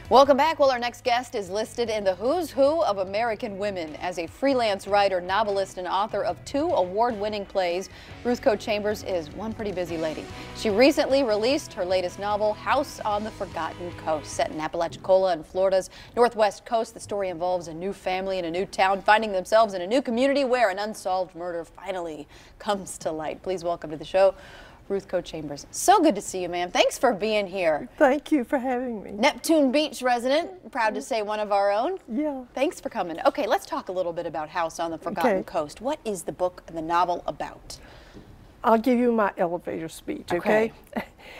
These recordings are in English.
Welcome back. Well, our next guest is listed in the who's who of American women. As a freelance writer, novelist, and author of 2 award-winning plays, Ruth Chambers is one pretty busy lady. She recently released her latest novel, House on the Forgotten Coast. Set in Apalachicola and Florida's northwest coast, the story involves a new family in a new town finding themselves in a new community where an unsolved murder finally comes to light. Please welcome to the show, Ruth Chambers. So good to see you, ma'am. Thanks for being here. Thank you for having me. Neptune Beach resident, proud to say one of our own. Yeah. Thanks for coming. Okay, let's talk a little bit about House on the Forgotten Coast. What is the book and the novel about? I'll give you my elevator speech, okay?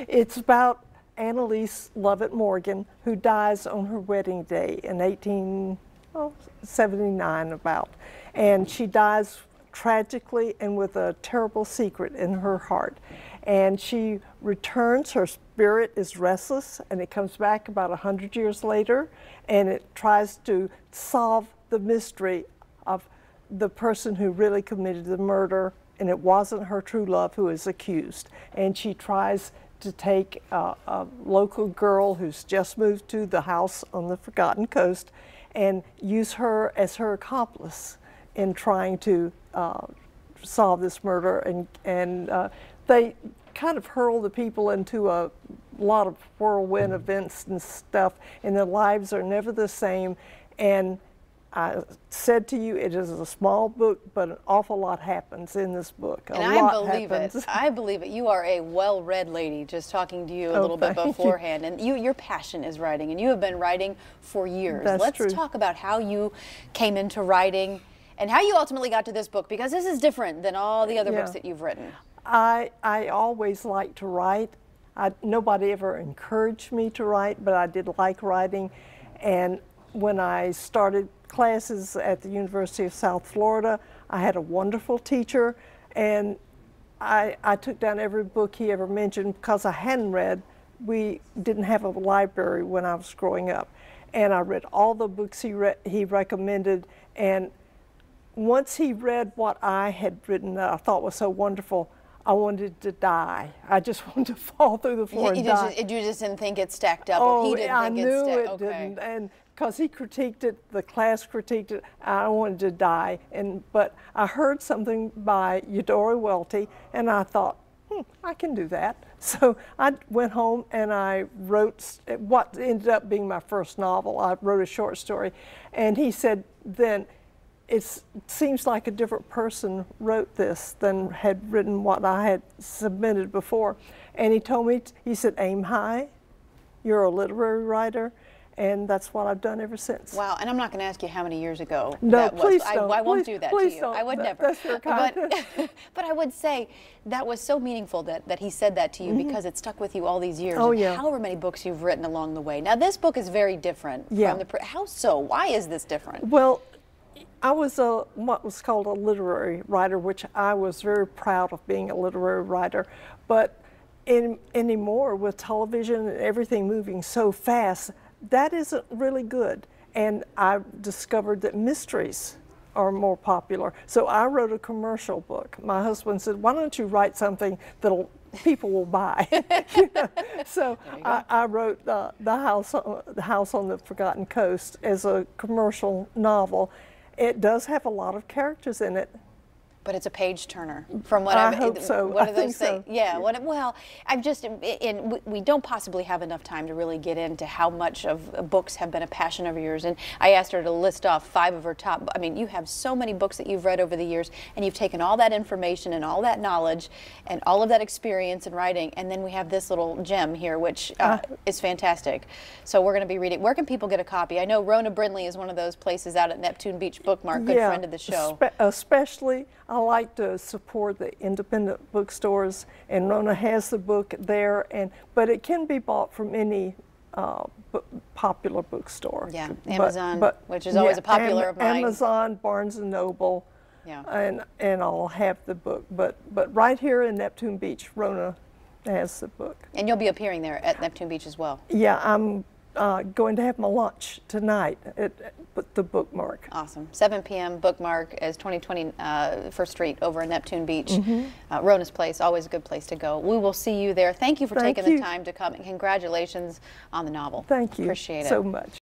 It's about Annalise Lovett Morgan, who dies on her wedding day in 1879 about. And she dies tragically and with a terrible secret in her heart. And she returns, her spirit is restless, and it comes back about 100 years later, and it tries to solve the mystery of the person who really committed the murder, and it wasn't her true love who is accused. And she tries to take a local girl who's just moved to the house on the Forgotten Coast and use her as her accomplice in trying to solve this murder, and they kind of hurl the people into a lot of whirlwind events and stuff, and their lives are never the same. And I said to you, it is a small book, but an awful lot happens in this book. And I believe it. I believe it. You are a well-read lady, just talking to you a little bit beforehand. And your passion is writing, and you have been writing for years. Let's talk about how you came into writing and how you ultimately got to this book, because this is different than all the other books that you've written. I always liked to write. Nobody ever encouraged me to write, but I did like writing. And when I started classes at the University of South Florida, I had a wonderful teacher, and I took down every book he ever mentioned because I hadn't read. We didn't have a library when I was growing up. And I read all the books he recommended, and once he read what I had written that I thought was so wonderful, I wanted to die. I just wanted to fall through the floor and die. You just didn't think it stacked up, or he didn't think it stacked up? I knew it didn't, and because he critiqued it, the class critiqued it, I wanted to die. But I heard something by Eudora Welty, and I thought, I can do that. So I went home and I wrote what ended up being my first novel. I wrote a short story, and he said then, it seems like a different person wrote this than had written what I had submitted before. And he told me, he said, aim high, you're a literary writer, and that's what I've done ever since. Wow, and I'm not going to ask you how many years ago that was. Please don't. I won't do that to you. Don't. I would never. That's your kind. But I would say that was so meaningful that he said that to you, because it stuck with you all these years. Oh, and yeah. However many books you've written along the way. Now, this book is very different. Yeah. From how so? Why is this different? Well, I was what was called a literary writer, which I was very proud of being a literary writer. But anymore, with television and everything moving so fast, that isn't really good. And I discovered that mysteries are more popular. So I wrote a commercial book. My husband said, why don't you write something that people will buy? You know? So I wrote the House on the Forgotten Coast as a commercial novel. It does have a lot of characters in it. But it's a page turner, from what I hope so. What do I those think so. Yeah. Well, I've just we don't possibly have enough time to really get into how much of books have been a passion of yours. And I asked her to list off 5 of her top. I mean, you have so many books that you've read over the years, and you've taken all that information and all that knowledge and all of that experience in writing, and then we have this little gem here, which is fantastic. So we're going to be reading. Where can people get a copy? I know Rona Brindley is one of those places out at Neptune Beach Bookmark, good friend of the show. Especially, I like to support the independent bookstores, and Rona has the book there, but it can be bought from any popular bookstore. Yeah, Amazon, which is always a popular of mine. Amazon, Barnes & Noble, and I'll have the book. But right here in Neptune Beach, Rona has the book. And you'll be appearing there at Neptune Beach as well. Yeah, I'm going to have my lunch tonight. the bookmark. Awesome. 7 p.m. bookmark as 2020 First Street over in Neptune Beach. Rona's Place, always a good place to go. We will see you there. Thank you for taking the time to come, and congratulations on the novel. Thank you Appreciate it so much.